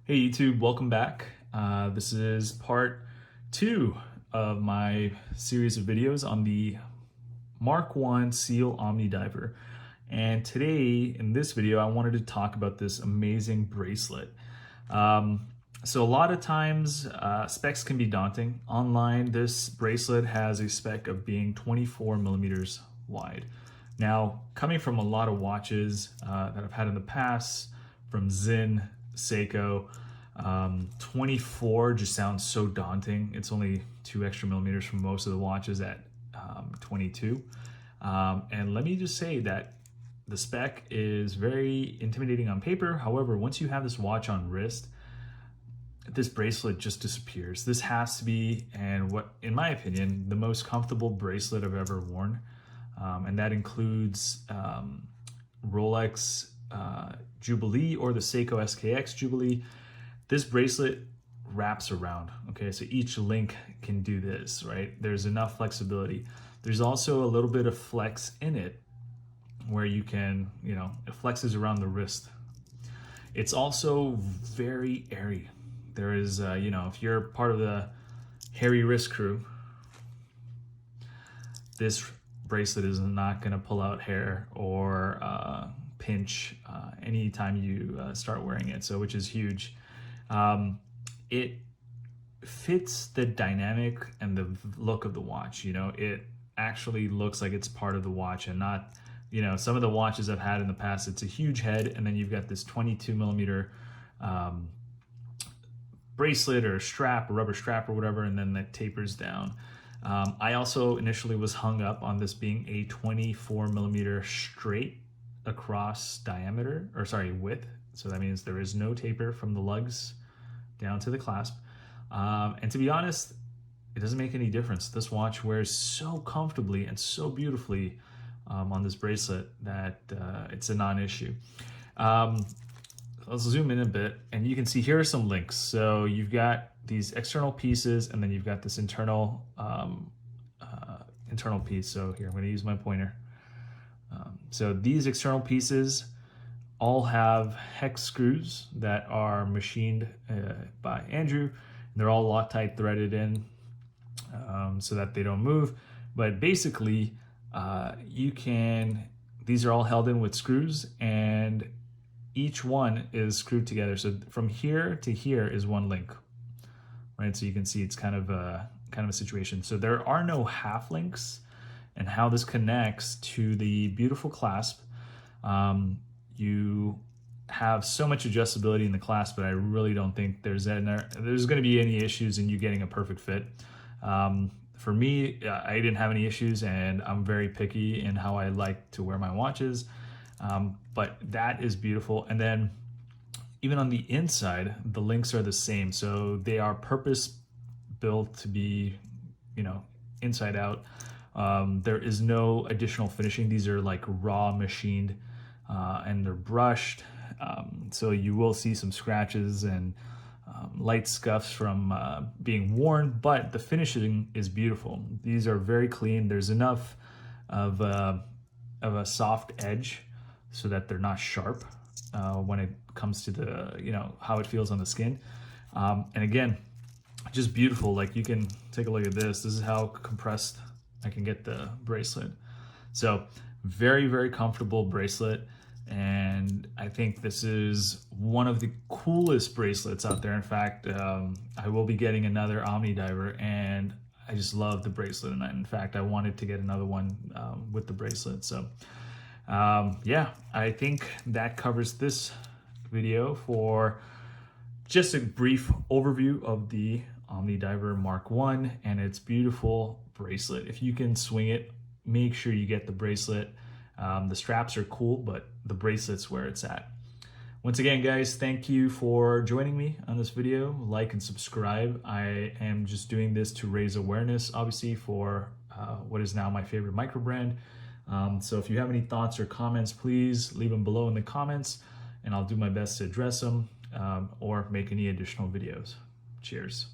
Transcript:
Hey YouTube, welcome back. This is part 2 of my series of videos on the Mark 1 SeL Omnidiver. And today, in this video, I wanted to talk about this amazing bracelet. So a lot of times, specs can be daunting. Online, this bracelet has a spec of being 24 millimeters wide. Now, coming from a lot of watches that I've had in the past, from Zinn, Seiko, 24 just sounds so daunting. It's only 2 extra millimeters from most of the watches at 22. And let me just say that the spec is very intimidating on paper. However, once you have this watch on wrist, this bracelet just disappears. This has to be, and what, in my opinion, the most comfortable bracelet I've ever worn. And that includes Rolex Jubilee or the Seiko SKX Jubilee. This bracelet wraps around, okay? So each link can do this, right? There's enough flexibility. There's also a little bit of flex in it where you can, it flexes around the wrist. It's also very airy. There is, if you're part of the hairy wrist crew, this bracelet is not gonna pull out hair or pinch anytime you start wearing it, so which is huge. It fits the dynamic and the look of the watch. It actually looks like it's part of the watch and not, some of the watches I've had in the past, it's a huge head and then you've got this 22 millimeter bracelet or strap or rubber strap or whatever, and then that tapers down. I also initially was hung up on this being a 24 millimeter straight across diameter, or sorry, width. So that means there is no taper from the lugs down to the clasp. And to be honest, it doesn't make any difference. This watch wears so comfortably and so beautifully on this bracelet that it's a non-issue. Let's zoom in a bit and you can see here are some links. So you've got these external pieces and then you've got this internal piece. So here, I'm going to use my pointer. So these external pieces all have hex screws that are machined by Andrew. They're all Loctite threaded in so that they don't move. But basically, these are all held in with screws and each one is screwed together. So from here to here is one link, right? So you can see it's kind of a situation. So there are no half links, and how this connects to the beautiful clasp. You have so much adjustability in the clasp, but I really don't think there's going to be any issues in you getting a perfect fit. For me, I didn't have any issues, and I'm very picky in how I like to wear my watches. But that is beautiful. And then even on the inside, the links are the same. So they are purpose built to be, inside out. There is no additional finishing. These are like raw machined and they're brushed. So you will see some scratches and light scuffs from being worn, but the finishing is beautiful. These are very clean. There's enough of a soft edge so that they're not sharp when it comes to the, how it feels on the skin. And again, just beautiful. Like you can take a look at this. This is how compressed I can get the bracelet. So very, very comfortable bracelet. And I think this is one of the coolest bracelets out there. In fact, I will be getting another Omnidiver and I just love the bracelet. And in fact, I wanted to get another one with the bracelet. So yeah, I think that covers this video for just a brief overview of the Omnidiver Mark 1 and its beautiful bracelet. If you can swing it, make sure you get the bracelet. The straps are cool, but the bracelet's where it's at. Once again, guys, thank you for joining me on this video. Like and subscribe. I am just doing this to raise awareness, obviously, for what is now my favorite microbrand. So if you have any thoughts or comments, please leave them below in the comments and I'll do my best to address them or make any additional videos. Cheers.